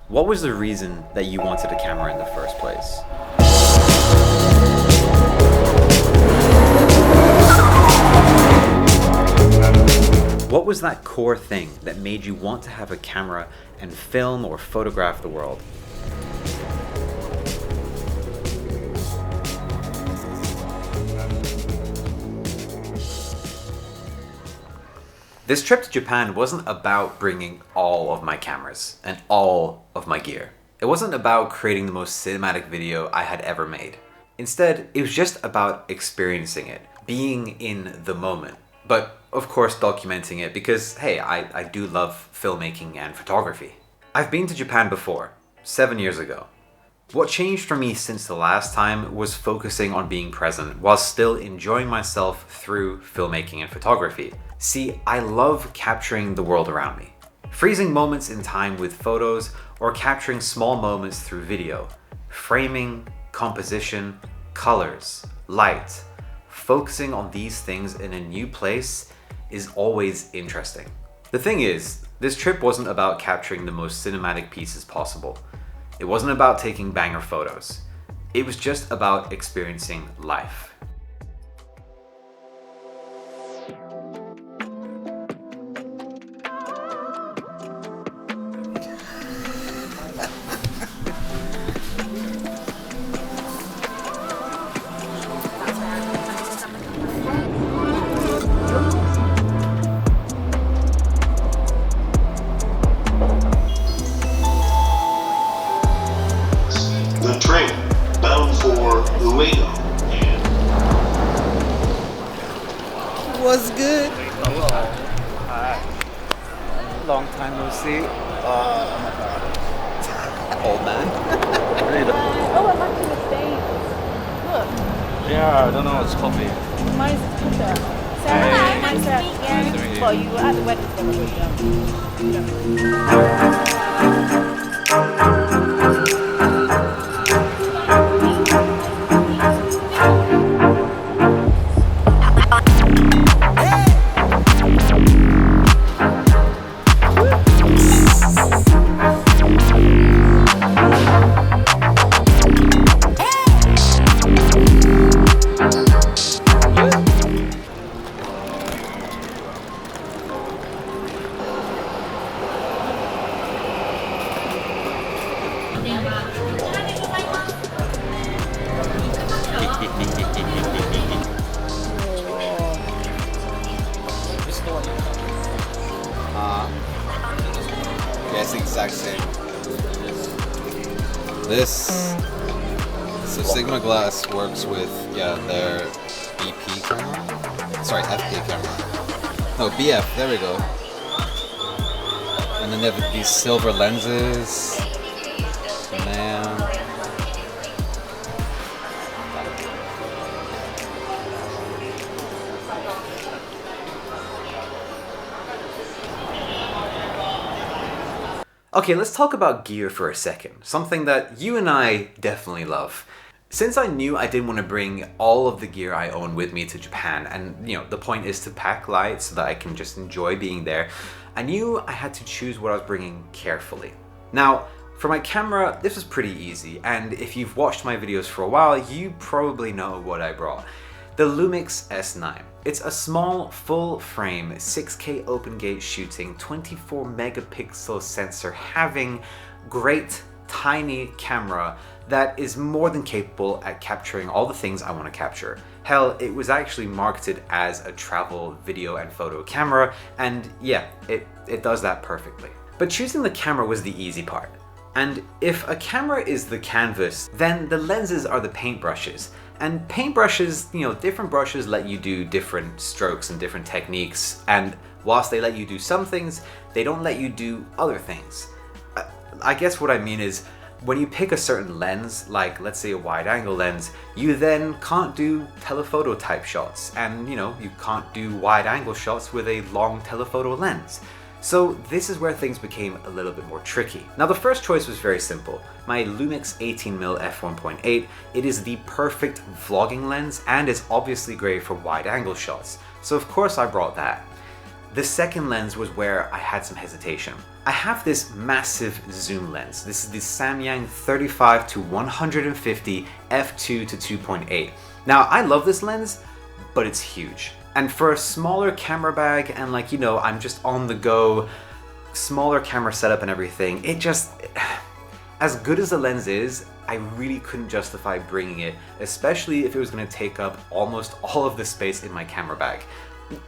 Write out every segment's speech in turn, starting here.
What was the reason that you wanted a camera in the first place? What was that core thing that made you want to have a camera and film or photograph the world? This trip to Japan wasn't about bringing all of my cameras and all of my gear. It wasn't about creating the most cinematic video I had ever made. Instead, it was just about experiencing it, being in the moment. But of course documenting it because, hey, I do love filmmaking and photography. I've been to Japan before, 7 years ago. What changed for me since the last time was focusing on being present while still enjoying myself through filmmaking and photography. See, I love capturing the world around me. Freezing moments in time with photos or capturing small moments through video. Framing, composition, colors, light. Focusing on these things in a new place is always interesting. The thing is, this trip wasn't about capturing the most cinematic pieces possible. It wasn't about taking banger photos. It was just about experiencing life. What's good? Hello. Hi. Long time no see. Oh my god. Old man. Oh, I like the stain. Look, Yeah, I don't know. It's coffee. mine's picture. Sarah, mine's Nice to meet you. for you at the wedding celebration. Yeah, it's the exact same. This so Sigma Glass works with their BP camera. Sorry, FP camera. No, BF. There we go. And then they have these silver lenses. Man. Okay, let's talk about gear for a second, something that you and I definitely love. Since I knew I didn't want to bring all of the gear I own with me to Japan, and the point is to pack light so that I can just enjoy being there, I knew I had to choose what I was bringing carefully. Now, for my camera, this was pretty easy, and if you've watched my videos for a while, you probably know what I brought. The Lumix S9. It's a small, full-frame, 6K open-gate shooting, 24 megapixel sensor having great, tiny camera that is more than capable at capturing all the things I want to capture. Hell, it was actually marketed as a travel video and photo camera, and yeah, it does that perfectly. But choosing the camera was the easy part. And if a camera is the canvas, then the lenses are the paintbrushes. And paintbrushes, different brushes let you do different strokes and different techniques, and whilst they let you do some things, they don't let you do other things. I guess what I mean is, when you pick a certain lens, like let's say a wide angle lens, you then can't do telephoto type shots, and you can't do wide angle shots with a long telephoto lens. So this is where things became a little bit more tricky. Now the first choice was very simple. My Lumix 18mm f1.8, it is the perfect vlogging lens and is obviously great for wide angle shots. So of course I brought that. The second lens was where I had some hesitation. I have this massive zoom lens. This is the Samyang 35 to 150 f2 to 2.8. Now, I love this lens, but it's huge. And for a smaller camera bag and like, you know, I'm just on the go, smaller camera setup and everything, it just, as good as the lens is, I really couldn't justify bringing it, especially if it was going to take up almost all of the space in my camera bag.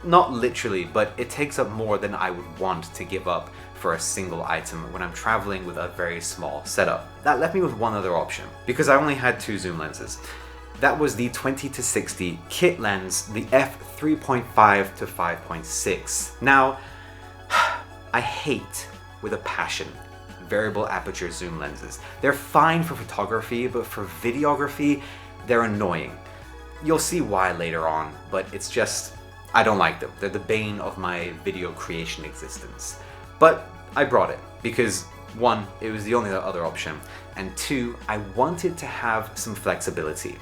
Not literally, but it takes up more than I would want to give up for a single item when I'm traveling with a very small setup. That left me with one other option, because I only had 2 zoom lenses. That was the 20 to 60 kit lens, the f3.5 to 5.6. Now, I hate with a passion variable aperture zoom lenses. They're fine for photography, but for videography, they're annoying. You'll see why later on, but it's just, I don't like them. They're the bane of my video creation existence. But I brought it because 1, it was the only other option, and 2, I wanted to have some flexibility.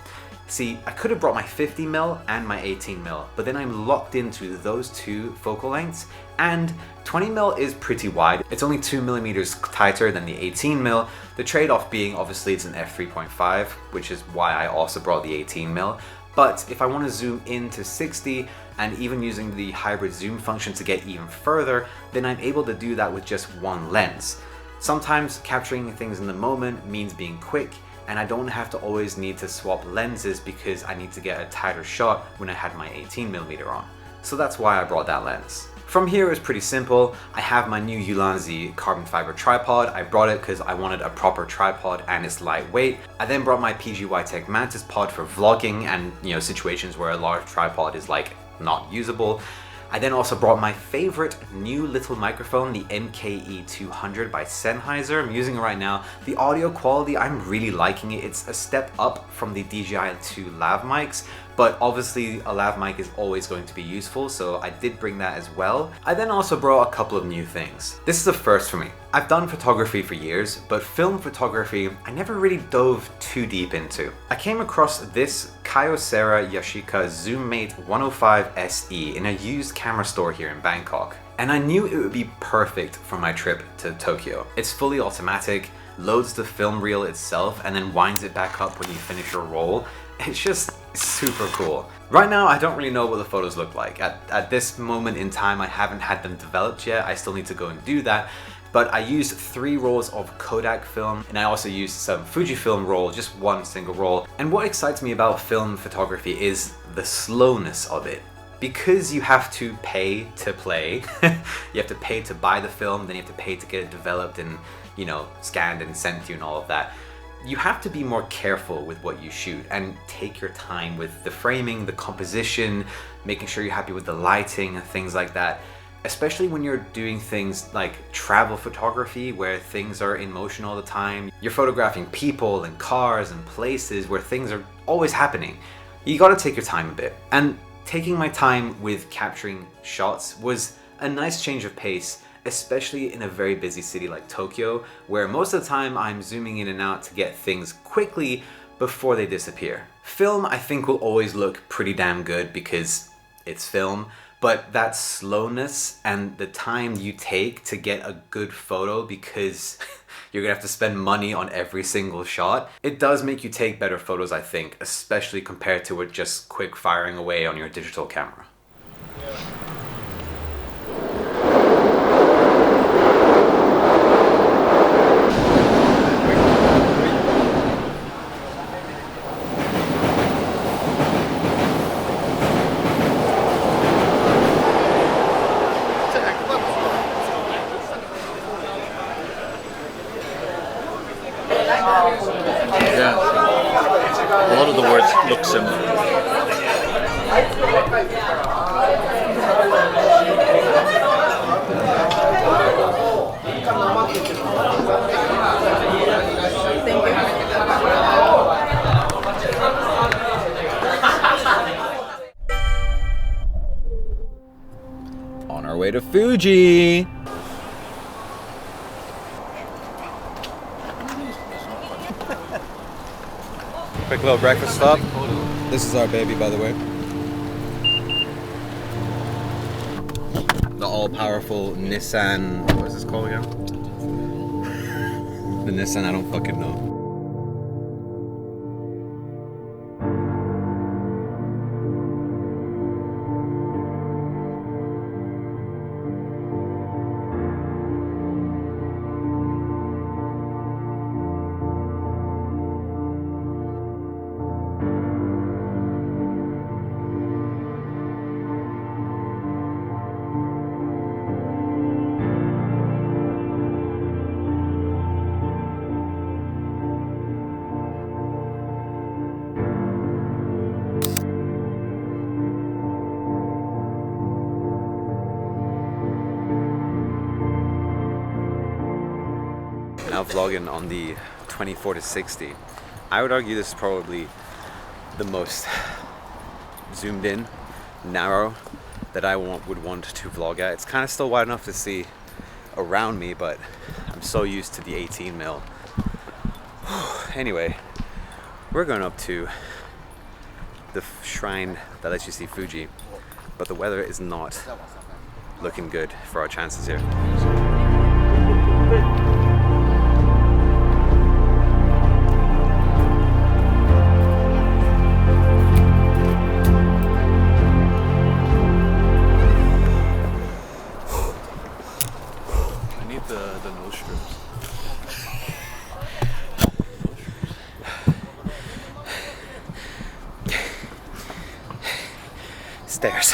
See, I could have brought my 50mm and my 18mm, but then I'm locked into those 2 focal lengths, and 20mm is pretty wide. It's only 2mm tighter than the 18mm. The trade-off being, obviously, it's an f3.5, which is why I also brought the 18mm. But if I want to zoom into 60, and even using the hybrid zoom function to get even further, then I'm able to do that with just 1 lens. Sometimes capturing things in the moment means being quick, and I don't have to always need to swap lenses because I need to get a tighter shot when I had my 18mm on. So that's why I brought that lens. From here, it's pretty simple. I have my new Ulanzi carbon fiber tripod. I brought it because I wanted a proper tripod and it's lightweight. I then brought my PGY Tech Mantis pod for vlogging and, you know, situations where a large tripod is like not usable. I then also brought my favorite new little microphone, the MKE200 by Sennheiser. I'm using it right now. The audio quality, I'm really liking it. It's a step up from the DJI 2 lav mics, but obviously a lav mic is always going to be useful, so I did bring that as well. I then also brought a couple of new things. This is a first for me. I've done photography for years, but film photography I never really dove too deep into. I came across this Kyocera Yashica ZoomMate 105 SE in a used camera store here in Bangkok, and I knew it would be perfect for my trip to Tokyo. It's fully automatic, loads the film reel itself, and then winds it back up when you finish your roll. It's just super cool. Right now, I don't really know what the photos look like. At this moment in time, I haven't had them developed yet. I still need to go and do that. But I used 3 rolls of Kodak film, and I also used some Fujifilm roll, just 1 single roll. And what excites me about film photography is the slowness of it. Because you have to pay to play, you have to pay to buy the film, then you have to pay to get it developed and, you know, scanned and sent to you and all of that. You have to be more careful with what you shoot and take your time with the framing, the composition, making sure you're happy with the lighting and things like that. Especially when you're doing things like travel photography where things are in motion all the time. You're photographing people and cars and places where things are always happening. You gotta take your time a bit. And taking my time with capturing shots was a nice change of pace, especially in a very busy city like Tokyo, where most of the time I'm zooming in and out to get things quickly before they disappear. Film, I think, will always look pretty damn good because it's film, but that slowness and the time you take to get a good photo because you're gonna have to spend money on every single shot, it does make you take better photos, I think, especially compared to it just quick firing away on your digital camera. Yeah, a lot of the words look similar. On our way to Fuji. Quick little breakfast stop. This is our baby, by the way. The all-powerful Nissan. What is this called again? The Nissan, I don't fucking know. Now vlogging on the 24 to 60. I would argue this is probably the most zoomed in, narrow that I would want to vlog at. It's kind of still wide enough to see around me, but I'm so used to the 18 mil. Anyway, we're going up to the shrine that lets you see Fuji, but the weather is not looking good for our chances here. The nose strips. Stairs.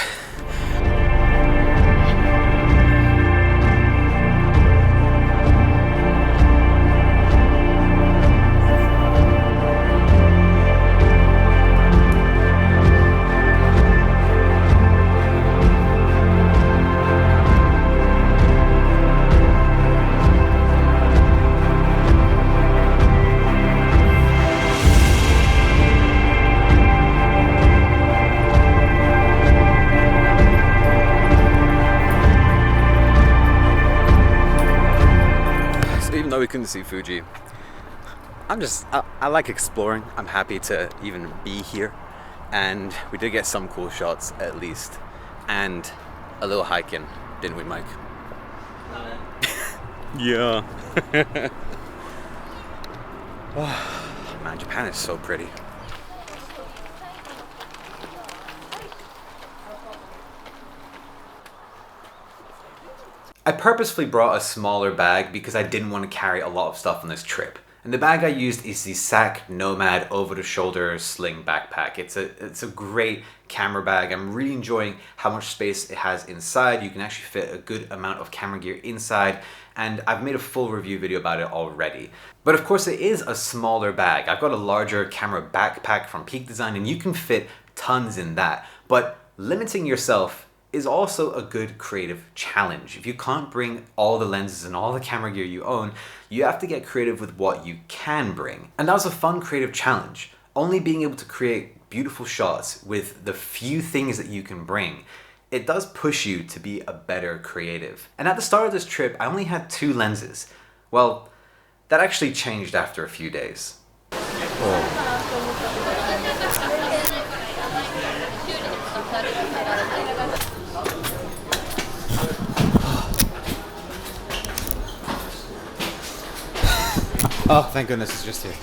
Even though we couldn't see Fuji, I like exploring. I'm happy to even be here, and we did get some cool shots at least, and a little hiking, didn't we, Mike? Yeah. Oh, man, Japan is so pretty. I purposefully brought a smaller bag because I didn't want to carry a lot of stuff on this trip. And the bag I used is the Sac Nomad over-the-shoulder sling backpack. It's a great camera bag. I'm really enjoying how much space it has inside. You can actually fit a good amount of camera gear inside, and I've made a full review video about it already. But of course it is a smaller bag. I've got a larger camera backpack from Peak Design, and you can fit tons in that. But limiting yourself is also a good creative challenge. If you can't bring all the lenses and all the camera gear you own, you have to get creative with what you can bring. And that was a fun creative challenge. Only being able to create beautiful shots with the few things that you can bring, it does push you to be a better creative. And at the start of this trip, I only had 2 lenses. Well, that actually changed after a few days. Oh, thank goodness it's just here.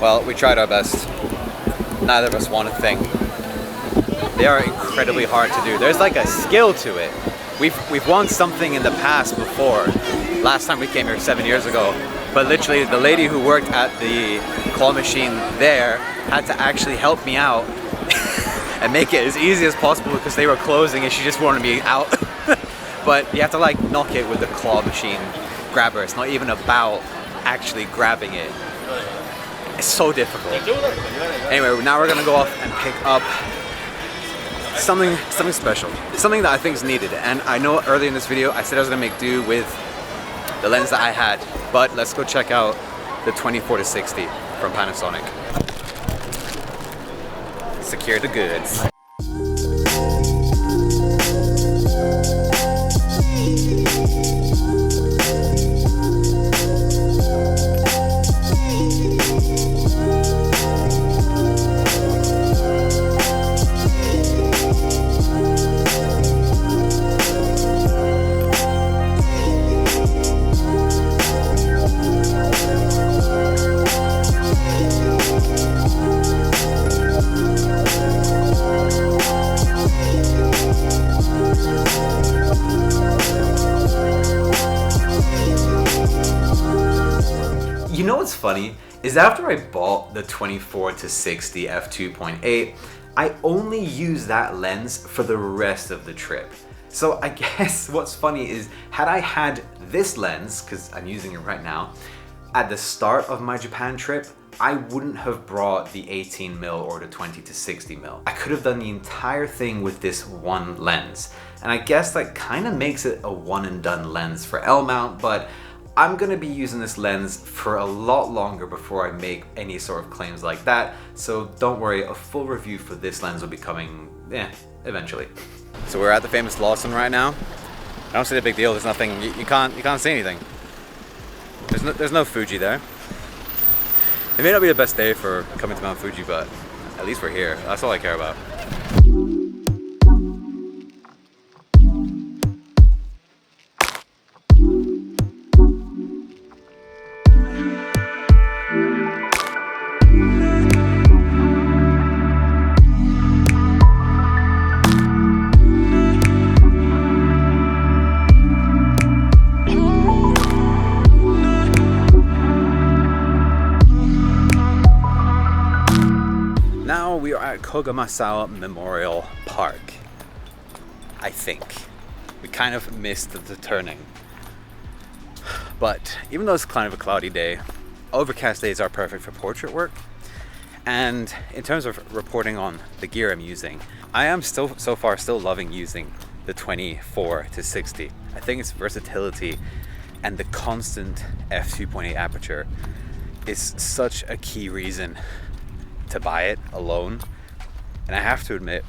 Well, we tried our best. Neither of us want a thing. They are incredibly hard to do. There's like a skill to it. We've won something in the past before. Last time we came here 7 years ago. But literally the lady who worked at the claw machine there had to actually help me out and make it as easy as possible because they were closing and she just wanted me out. But you have to like knock it with the claw machine grabber. It's not even about actually grabbing it. It's so difficult. Anyway, now we're gonna go off and pick up something special, something that I think is needed. And I know earlier in this video I said I was gonna make do with the lens that I had, but let's go check out the 24-60 from Panasonic. Secure the goods. You know what's funny is after I bought the 24-60 f2.8, I only used that lens for the rest of the trip. So I guess what's funny is had I had this lens, because I'm using it right now, at the start of my Japan trip, I wouldn't have brought the 18mm or the 20-60mm. I could have done the entire thing with this one lens. And I guess that kind of makes it a one and done lens for L mount, but I'm gonna be using this lens for a lot longer before I make any sort of claims like that. So don't worry, a full review for this lens will be coming, eventually. So we're at the famous Lawson right now. I don't see the big deal. There's nothing. You can't see anything. There's no Fuji there. It may not be the best day for coming to Mount Fuji, but at least we're here. That's all I care about. Now we are at Kogamasao Memorial Park. I think. We kind of missed the turning. But even though it's kind of a cloudy day, overcast days are perfect for portrait work. And in terms of reporting on the gear I'm using, I am so far still loving using the 24-60. I think its versatility and the constant f2.8 aperture is such a key reason to buy it alone. And I have to admit,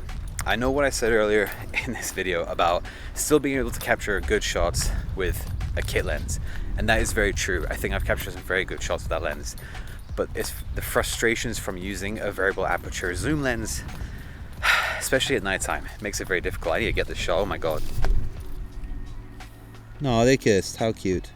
I know what I said earlier in this video about still being able to capture good shots with a kit lens, and that is very true. I think I've captured some very good shots with that lens, but it's the frustrations from using a variable aperture zoom lens, especially at nighttime. It makes it very difficult. I need to get this shot. Oh my god. No, they kissed. How cute.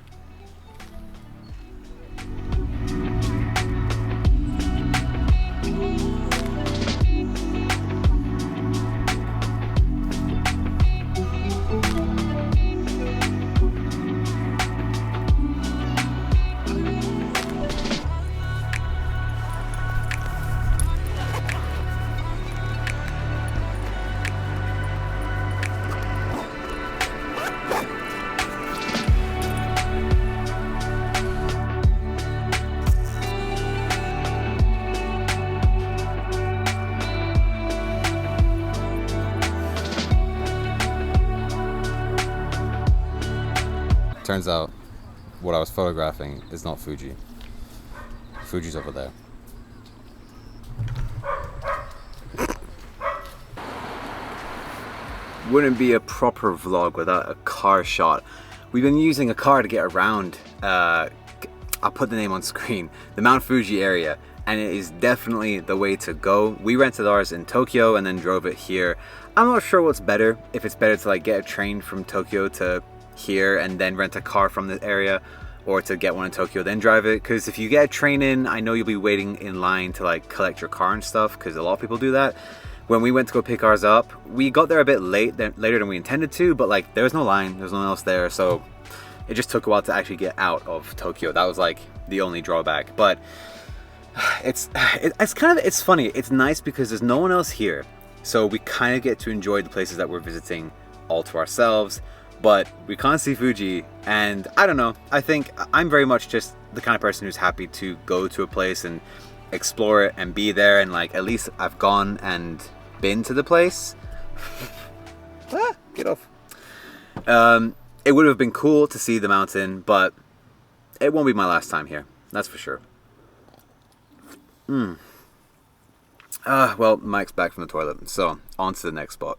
Turns out what I was photographing is not Fuji. Fuji's over there. Wouldn't be a proper vlog without a car shot. We've been using a car to get around, I'll put the name on screen, the Mount Fuji area, and it is definitely the way to go. We rented ours in Tokyo and then drove it here. I'm not sure what's better, if it's better to like get a train from Tokyo to here and then rent a car from the area, or to get one in Tokyo then drive it, because if you get a train in, I know you'll be waiting in line to like collect your car and stuff, because a lot of people do that. When we went to go pick ours up, we got there a bit later than we intended to, but like there was no line, there was no one else there, so it just took a while to actually get out of Tokyo. That was like the only drawback. But it's funny, it's nice because there's no one else here. So we kind of get to enjoy the places that we're visiting all to ourselves, but we can't see Fuji. And I don't know, I think I'm very much just the kind of person who's happy to go to a place and explore it and be there, and like at least I've gone and been to the place. Get off. It would have been cool to see the mountain, but it won't be my last time here, that's for sure. Well, Mike's back from the toilet, so on to the next spot.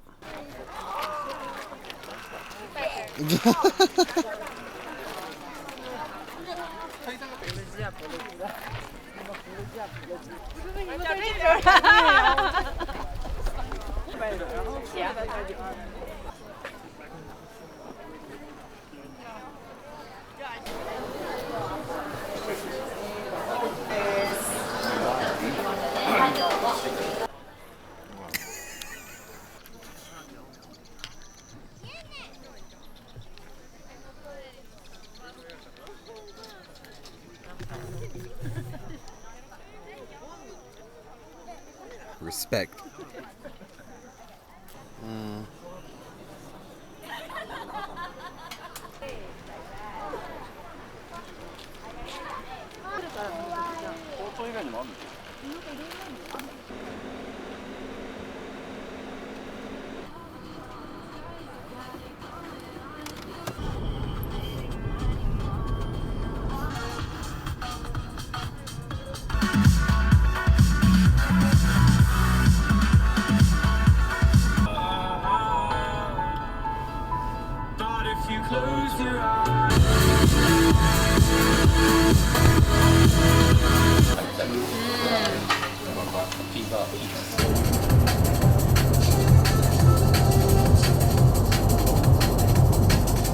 Respect.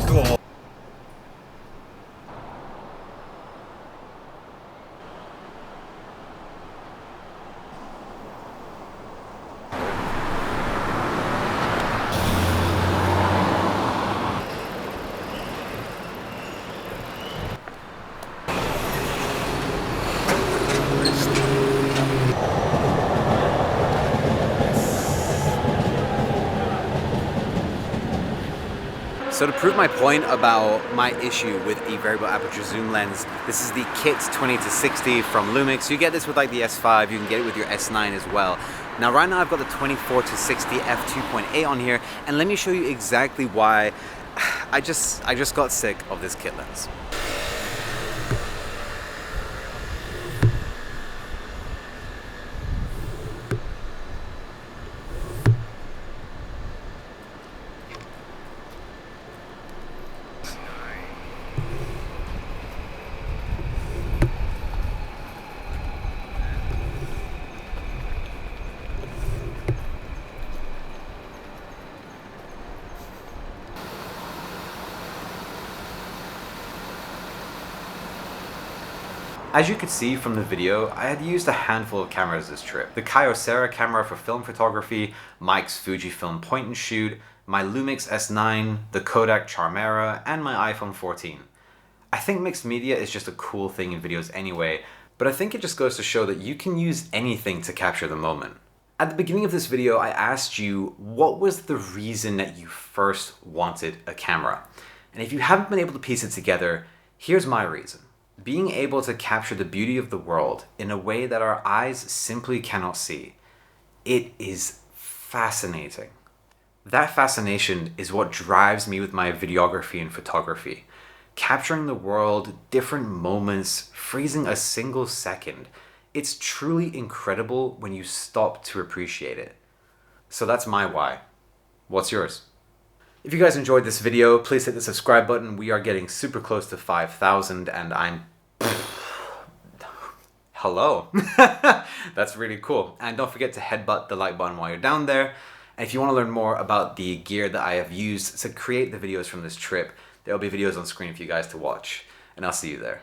Cool. So to prove my point about my issue with the variable aperture zoom lens, this is the Kit 20-60 from Lumix. You get this with like the S5, you can get it with your S9 as well. Now right now I've got the 24-60 f2.8 on here, and let me show you exactly why I just got sick of this kit lens. As you could see from the video, I had used a handful of cameras this trip. The Kyocera camera for film photography, Mike's Fujifilm point and shoot, my Lumix S9, the Kodak Charmera, and my iPhone 14. I think mixed media is just a cool thing in videos anyway, but I think it just goes to show that you can use anything to capture the moment. At the beginning of this video, I asked you what was the reason that you first wanted a camera. And if you haven't been able to piece it together, here's my reason. Being able to capture the beauty of the world in a way that our eyes simply cannot see. It is fascinating. That fascination is what drives me with my videography and photography. Capturing the world, different moments, freezing a single second. It's truly incredible when you stop to appreciate it. So that's my why. What's yours? If you guys enjoyed this video, please hit the subscribe button. We are getting super close to 5,000 and I'm... Hello. That's really cool. And don't forget to headbutt the like button while you're down there. And if you want to learn more about the gear that I have used to create the videos from this trip, there will be videos on screen for you guys to watch. And I'll see you there.